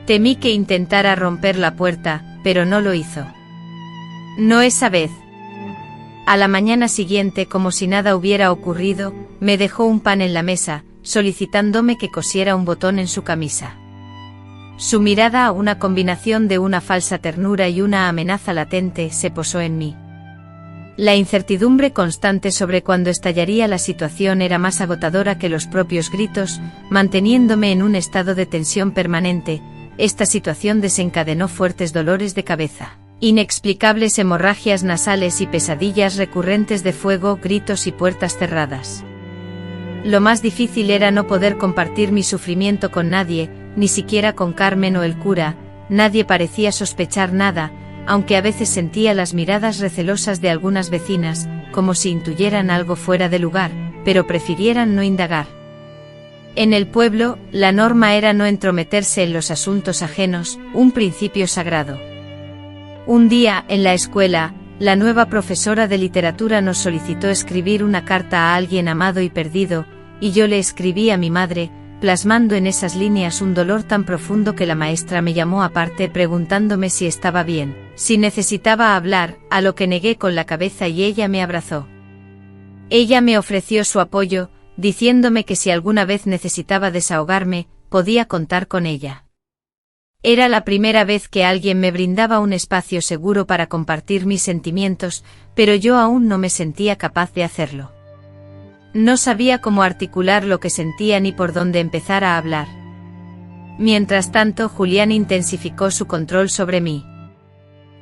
Speaker 1: Temí que intentara romper la puerta, pero no lo hizo. No esa vez. A la mañana siguiente, como si nada hubiera ocurrido, me dejó un pan en la mesa, solicitándome que cosiera un botón en su camisa. Su mirada, una combinación de una falsa ternura y una amenaza latente, se posó en mí. La incertidumbre constante sobre cuándo estallaría la situación era más agotadora que los propios gritos, manteniéndome en un estado de tensión permanente. Esta situación desencadenó fuertes dolores de cabeza, inexplicables hemorragias nasales y pesadillas recurrentes de fuego, gritos y puertas cerradas. Lo más difícil era no poder compartir mi sufrimiento con nadie, ni siquiera con Carmen o el cura. Nadie parecía sospechar nada, aunque a veces sentía las miradas recelosas de algunas vecinas, como si intuyeran algo fuera de lugar, pero prefirieran no indagar. En el pueblo, la norma era no entrometerse en los asuntos ajenos, un principio sagrado. Un día, en la escuela, la nueva profesora de literatura nos solicitó escribir una carta a alguien amado y perdido, y yo le escribí a mi madre, plasmando en esas líneas un dolor tan profundo que la maestra me llamó aparte preguntándome si estaba bien, si necesitaba hablar, a lo que negué con la cabeza y ella me abrazó. Ella me ofreció su apoyo, diciéndome que si alguna vez necesitaba desahogarme, podía contar con ella. Era la primera vez que alguien me brindaba un espacio seguro para compartir mis sentimientos, pero yo aún no me sentía capaz de hacerlo. No sabía cómo articular lo que sentía ni por dónde empezar a hablar. Mientras tanto, Julián intensificó su control sobre mí.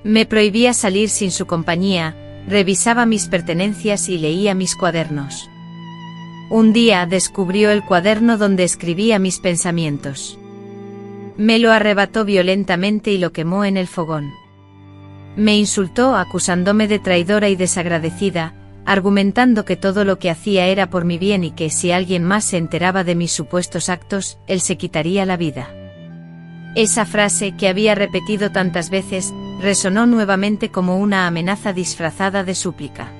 Speaker 1: Me prohibía salir sin su compañía, revisaba mis pertenencias y leía mis cuadernos. Un día descubrió el cuaderno donde escribía mis pensamientos. Me lo arrebató violentamente y lo quemó en el fogón. Me insultó acusándome de traidora y desagradecida, argumentando que todo lo que hacía era por mi bien y que si alguien más se enteraba de mis supuestos actos, él se quitaría la vida. Esa frase, que había repetido tantas veces, resonó nuevamente como una amenaza disfrazada de súplica.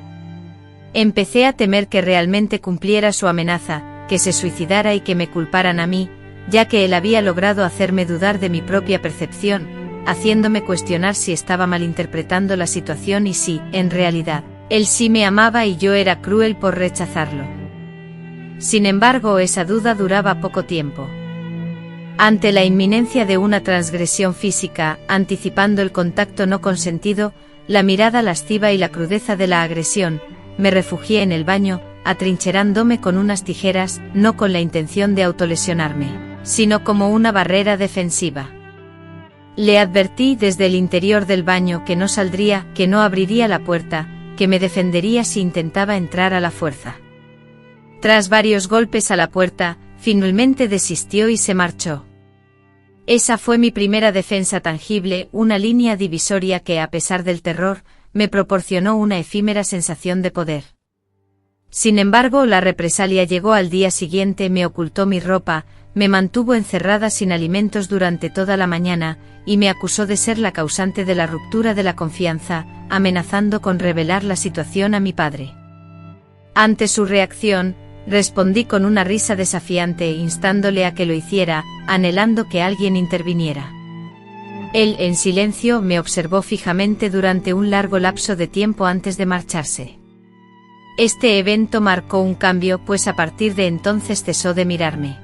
Speaker 1: Empecé a temer que realmente cumpliera su amenaza, que se suicidara y que me culparan a mí, ya que él había logrado hacerme dudar de mi propia percepción, haciéndome cuestionar si estaba malinterpretando la situación y si, en realidad, él sí me amaba y yo era cruel por rechazarlo. Sin embargo, esa duda duraba poco tiempo. Ante la inminencia de una transgresión física, anticipando el contacto no consentido, la mirada lasciva y la crudeza de la agresión, me refugié en el baño, atrincherándome con unas tijeras, no con la intención de autolesionarme, sino como una barrera defensiva. Le advertí desde el interior del baño que no saldría, que no abriría la puerta, que me defendería si intentaba entrar a la fuerza. Tras varios golpes a la puerta, finalmente desistió y se marchó. Esa fue mi primera defensa tangible, una línea divisoria que, a pesar del terror, me proporcionó una efímera sensación de poder. Sin embargo, la represalia llegó al día siguiente, me ocultó mi ropa, me mantuvo encerrada sin alimentos durante toda la mañana, y me acusó de ser la causante de la ruptura de la confianza, amenazando con revelar la situación a mi padre. Ante su reacción, respondí con una risa desafiante instándole a que lo hiciera, anhelando que alguien interviniera. Él, en silencio, me observó fijamente durante un largo lapso de tiempo antes de marcharse. Este evento marcó un cambio, pues a partir de entonces cesó de mirarme.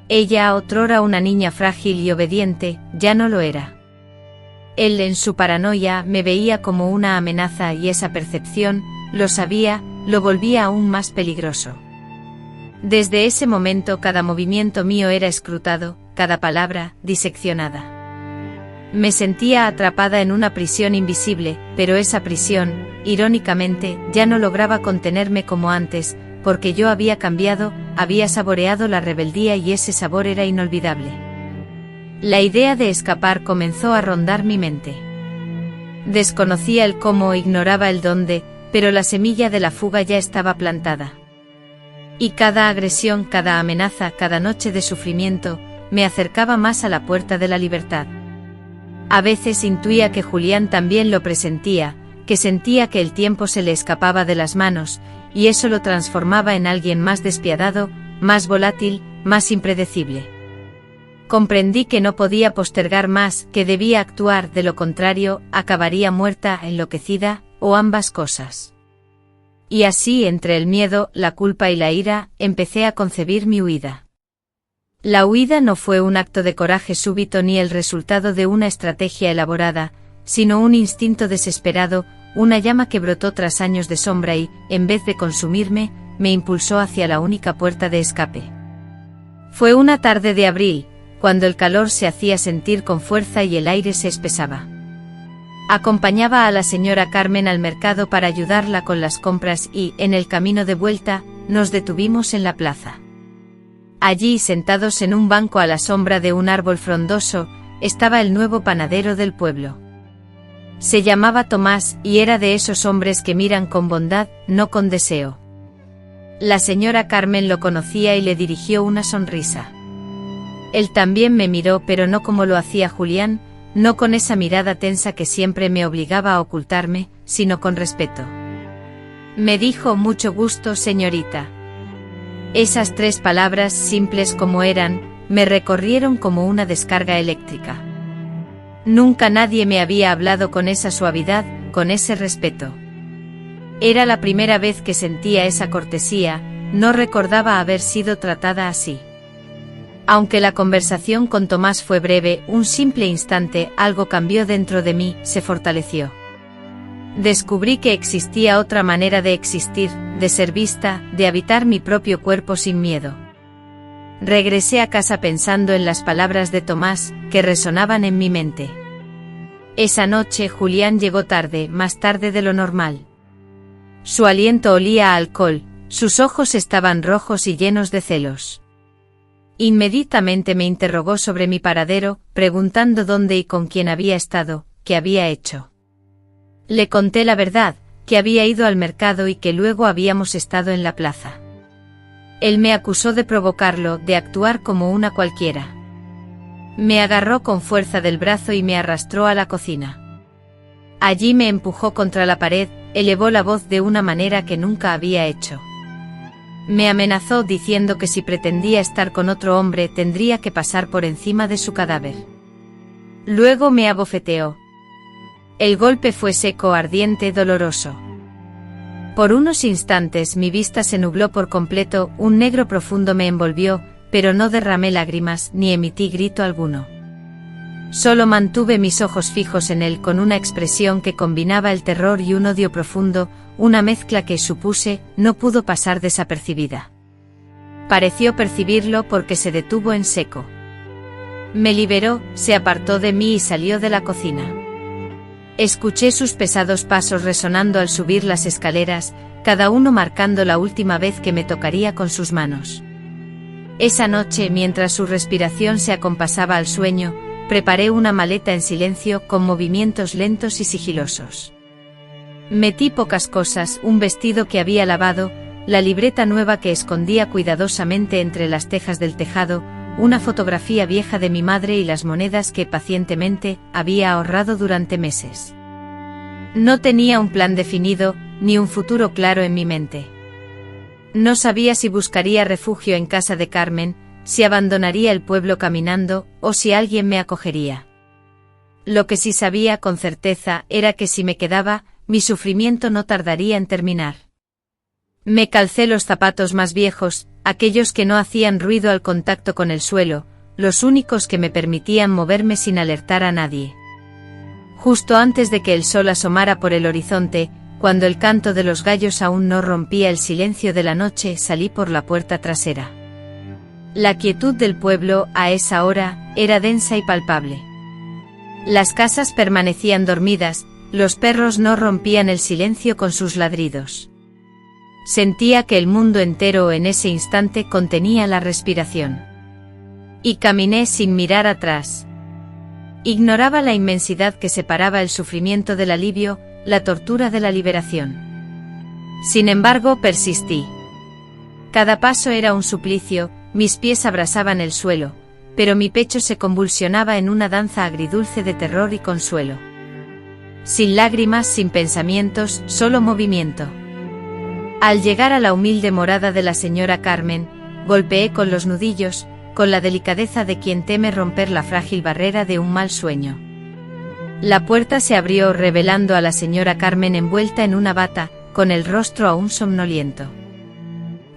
Speaker 1: Ella, otrora una niña frágil y obediente, ya no lo era. Él, en su paranoia, me veía como una amenaza y esa percepción, lo sabía, lo volvía aún más peligroso. Desde ese momento cada movimiento mío era escrutado, cada palabra, diseccionada. Me sentía atrapada en una prisión invisible, pero esa prisión, irónicamente, ya no lograba contenerme como antes, porque yo había cambiado, había saboreado la rebeldía y ese sabor era inolvidable. La idea de escapar comenzó a rondar mi mente. Desconocía el cómo, ignoraba el dónde, pero la semilla de la fuga ya estaba plantada. Y cada agresión, cada amenaza, cada noche de sufrimiento, me acercaba más a la puerta de la libertad. A veces intuía que Julián también lo presentía, que sentía que el tiempo se le escapaba de las manos, y eso lo transformaba en alguien más despiadado, más volátil, más impredecible. Comprendí que no podía postergar más, que debía actuar, de lo contrario, acabaría muerta, enloquecida, o ambas cosas. Y así, entre el miedo, la culpa y la ira, empecé a concebir mi huida. La huida no fue un acto de coraje súbito ni el resultado de una estrategia elaborada, sino un instinto desesperado, una llama que brotó tras años de sombra y, en vez de consumirme, me impulsó hacia la única puerta de escape. Fue una tarde de abril, cuando el calor se hacía sentir con fuerza y el aire se espesaba. Acompañaba a la señora Carmen al mercado para ayudarla con las compras y, en el camino de vuelta, nos detuvimos en la plaza. Allí, sentados en un banco a la sombra de un árbol frondoso, estaba el nuevo panadero del pueblo. Se llamaba Tomás y era de esos hombres que miran con bondad, no con deseo. La señora Carmen lo conocía y le dirigió una sonrisa. Él también me miró, pero no como lo hacía Julián, no con esa mirada tensa que siempre me obligaba a ocultarme, sino con respeto. Me dijo: mucho gusto, señorita. Esas 3 palabras, simples como eran, me recorrieron como una descarga eléctrica. Nunca nadie me había hablado con esa suavidad, con ese respeto. Era la primera vez que sentía esa cortesía, no recordaba haber sido tratada así. Aunque la conversación con Tomás fue breve, un simple instante, algo cambió dentro de mí, se fortaleció. Descubrí que existía otra manera de existir, de ser vista, de habitar mi propio cuerpo sin miedo. Regresé a casa pensando en las palabras de Tomás, que resonaban en mi mente. Esa noche Julián llegó tarde, más tarde de lo normal. Su aliento olía a alcohol, sus ojos estaban rojos y llenos de celos. Inmediatamente me interrogó sobre mi paradero, preguntando dónde y con quién había estado, qué había hecho. Le conté la verdad, que había ido al mercado y que luego habíamos estado en la plaza. Él me acusó de provocarlo, de actuar como una cualquiera. Me agarró con fuerza del brazo y me arrastró a la cocina. Allí me empujó contra la pared, elevó la voz de una manera que nunca había hecho. Me amenazó diciendo que si pretendía estar con otro hombre tendría que pasar por encima de su cadáver. Luego me abofeteó. El golpe fue seco, ardiente, doloroso. Por unos instantes mi vista se nubló por completo, un negro profundo me envolvió, pero no derramé lágrimas ni emití grito alguno. Solo mantuve mis ojos fijos en él con una expresión que combinaba el terror y un odio profundo, una mezcla que, supuse, no pudo pasar desapercibida. Pareció percibirlo porque se detuvo en seco. Me liberó, se apartó de mí y salió de la cocina. Escuché sus pesados pasos resonando al subir las escaleras, cada uno marcando la última vez que me tocaría con sus manos. Esa noche, mientras su respiración se acompasaba al sueño, preparé una maleta en silencio, con movimientos lentos y sigilosos. Metí pocas cosas, un vestido que había lavado, la libreta nueva que escondía cuidadosamente entre las tejas del tejado, una fotografía vieja de mi madre y las monedas que pacientemente había ahorrado durante meses. No tenía un plan definido, ni un futuro claro en mi mente. No sabía si buscaría refugio en casa de Carmen, si abandonaría el pueblo caminando, o si alguien me acogería. Lo que sí sabía con certeza era que si me quedaba, mi sufrimiento no tardaría en terminar. Me calcé los zapatos más viejos, aquellos que no hacían ruido al contacto con el suelo, los únicos que me permitían moverme sin alertar a nadie. Justo antes de que el sol asomara por el horizonte, cuando el canto de los gallos aún no rompía el silencio de la noche, salí por la puerta trasera. La quietud del pueblo, a esa hora, era densa y palpable. Las casas permanecían dormidas, los perros no rompían el silencio con sus ladridos. Sentía que el mundo entero en ese instante contenía la respiración. Y caminé sin mirar atrás. Ignoraba la inmensidad que separaba el sufrimiento del alivio, la tortura de la liberación. Sin embargo, persistí. Cada paso era un suplicio, mis pies abrasaban el suelo, pero mi pecho se convulsionaba en una danza agridulce de terror y consuelo. Sin lágrimas, sin pensamientos, solo movimiento. Al llegar a la humilde morada de la señora Carmen, golpeé con los nudillos, con la delicadeza de quien teme romper la frágil barrera de un mal sueño. La puerta se abrió revelando a la señora Carmen envuelta en una bata, con el rostro aún somnoliento.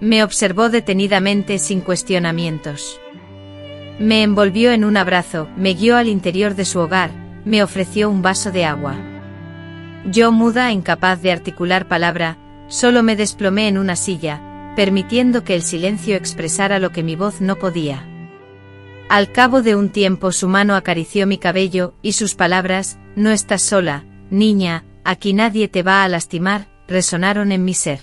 Speaker 1: Me observó detenidamente sin cuestionamientos. Me envolvió en un abrazo, me guió al interior de su hogar, me ofreció un vaso de agua. Yo, muda, incapaz de articular palabra, solo me desplomé en una silla, permitiendo que el silencio expresara lo que mi voz no podía. Al cabo de un tiempo su mano acarició mi cabello, y sus palabras, «No estás sola, niña, aquí nadie te va a lastimar», resonaron en mi ser.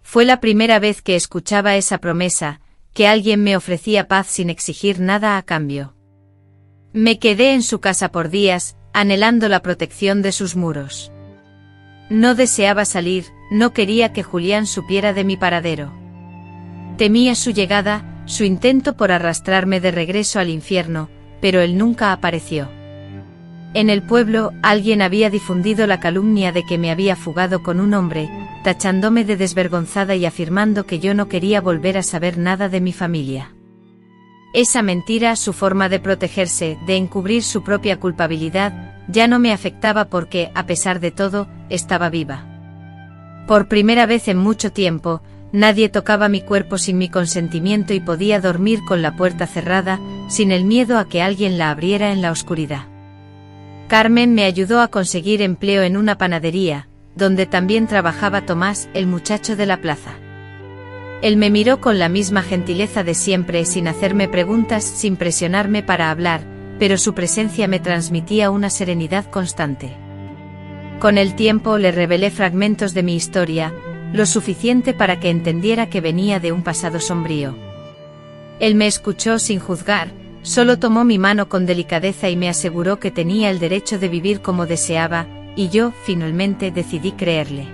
Speaker 1: Fue la primera vez que escuchaba esa promesa, que alguien me ofrecía paz sin exigir nada a cambio. Me quedé en su casa por días, anhelando la protección de sus muros. No deseaba salir, no quería que Julián supiera de mi paradero. Temía su llegada, su intento por arrastrarme de regreso al infierno, pero él nunca apareció. En el pueblo, alguien había difundido la calumnia de que me había fugado con un hombre, tachándome de desvergonzada y afirmando que yo no quería volver a saber nada de mi familia. Esa mentira, su forma de protegerse, de encubrir su propia culpabilidad, ya no me afectaba porque, a pesar de todo, estaba viva. Por primera vez en mucho tiempo, nadie tocaba mi cuerpo sin mi consentimiento y podía dormir con la puerta cerrada, sin el miedo a que alguien la abriera en la oscuridad. Carmen me ayudó a conseguir empleo en una panadería, donde también trabajaba Tomás, el muchacho de la plaza. Él me miró con la misma gentileza de siempre, sin hacerme preguntas, sin presionarme para hablar, pero su presencia me transmitía una serenidad constante. Con el tiempo le revelé fragmentos de mi historia, lo suficiente para que entendiera que venía de un pasado sombrío. Él me escuchó sin juzgar, solo tomó mi mano con delicadeza y me aseguró que tenía el derecho de vivir como deseaba, y yo, finalmente, decidí creerle.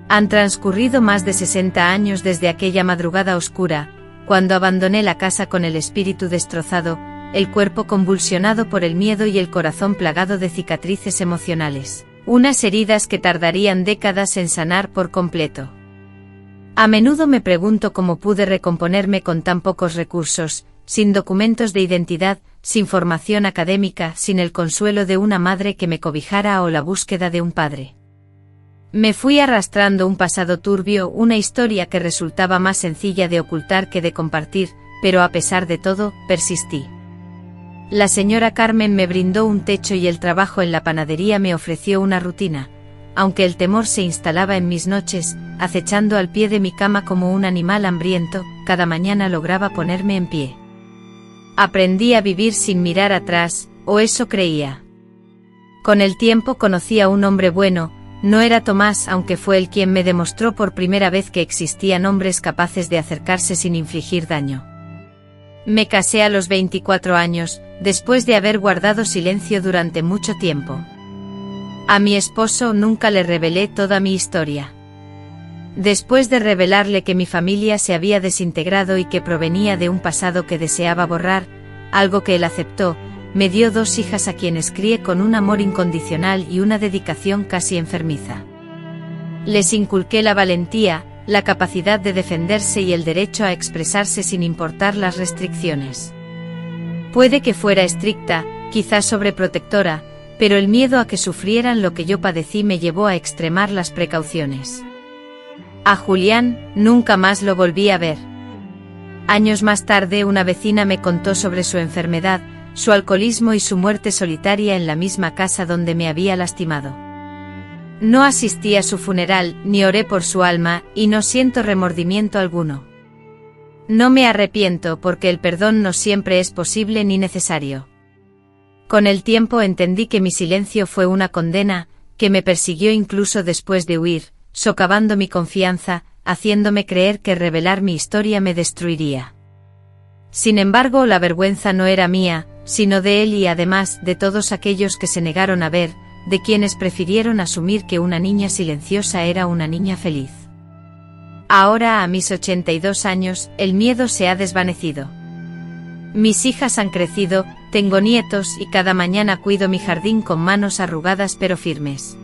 Speaker 1: Han transcurrido más de 60 años desde aquella madrugada oscura, cuando abandoné la casa con el espíritu destrozado, el cuerpo convulsionado por el miedo y el corazón plagado de cicatrices emocionales, unas heridas que tardarían décadas en sanar por completo. A menudo me pregunto cómo pude recomponerme con tan pocos recursos, sin documentos de identidad, sin formación académica, sin el consuelo de una madre que me cobijara o la búsqueda de un padre. Me fui arrastrando un pasado turbio, una historia que resultaba más sencilla de ocultar que de compartir, pero a pesar de todo, persistí. La señora Carmen me brindó un techo y el trabajo en la panadería me ofreció una rutina, aunque el temor se instalaba en mis noches, acechando al pie de mi cama como un animal hambriento, cada mañana lograba ponerme en pie. Aprendí a vivir sin mirar atrás, o eso creía. Con el tiempo conocí a un hombre bueno. No era Tomás, aunque fue él quien me demostró por primera vez que existían hombres capaces de acercarse sin infligir daño. Me casé a los 24 años, después de haber guardado silencio durante mucho tiempo. A mi esposo nunca le revelé toda mi historia. Después de revelarle que mi familia se había desintegrado y que provenía de un pasado que deseaba borrar, algo que él aceptó, me dio 2 hijas a quienes crié con un amor incondicional y una dedicación casi enfermiza. Les inculqué la valentía, la capacidad de defenderse y el derecho a expresarse sin importar las restricciones. Puede que fuera estricta, quizás sobreprotectora, pero el miedo a que sufrieran lo que yo padecí me llevó a extremar las precauciones. A Julián, nunca más lo volví a ver. Años más tarde una vecina me contó sobre su enfermedad, su alcoholismo y su muerte solitaria en la misma casa donde me había lastimado. No asistí a su funeral, ni oré por su alma, y no siento remordimiento alguno. No me arrepiento porque el perdón no siempre es posible ni necesario. Con el tiempo entendí que mi silencio fue una condena, que me persiguió incluso después de huir, socavando mi confianza, haciéndome creer que revelar mi historia me destruiría. Sin embargo, la vergüenza no era mía, sino de él y además de todos aquellos que se negaron a ver, de quienes prefirieron asumir que una niña silenciosa era una niña feliz. Ahora, a mis 82 años, el miedo se ha desvanecido. Mis hijas han crecido, tengo nietos y cada mañana cuido mi jardín con manos arrugadas pero firmes.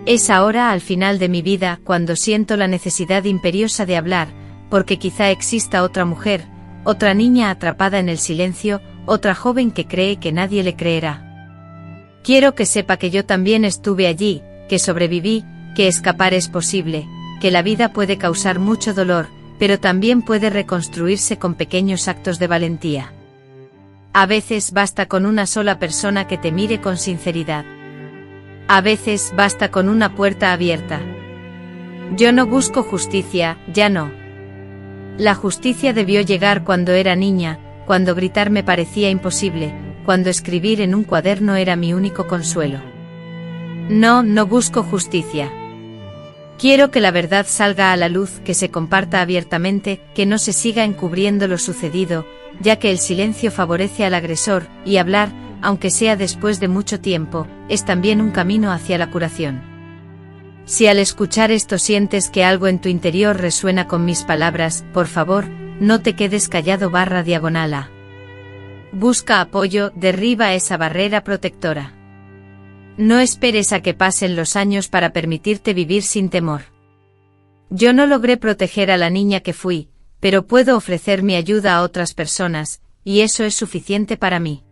Speaker 1: Es ahora, al final de mi vida, cuando siento la necesidad imperiosa de hablar, porque quizá exista otra mujer, otra niña atrapada en el silencio, otra joven que cree que nadie le creerá. Quiero que sepa que yo también estuve allí, que sobreviví, que escapar es posible, que la vida puede causar mucho dolor, pero también puede reconstruirse con pequeños actos de valentía. A veces basta con una sola persona que te mire con sinceridad. A veces basta con una puerta abierta. Yo no busco justicia, ya no. La justicia debió llegar cuando era niña, cuando gritar me parecía imposible, cuando escribir en un cuaderno era mi único consuelo. No, no busco justicia. Quiero que la verdad salga a la luz, que se comparta abiertamente, que no se siga encubriendo lo sucedido, ya que el silencio favorece al agresor, y hablar, aunque sea después de mucho tiempo, es también un camino hacia la curación. Si al escuchar esto sientes que algo en tu interior resuena con mis palabras, por favor, no te quedes callado /A. Busca apoyo, derriba esa barrera protectora. No esperes a que pasen los años para permitirte vivir sin temor. Yo no logré proteger a la niña que fui, pero puedo ofrecer mi ayuda a otras personas, y eso es suficiente para mí.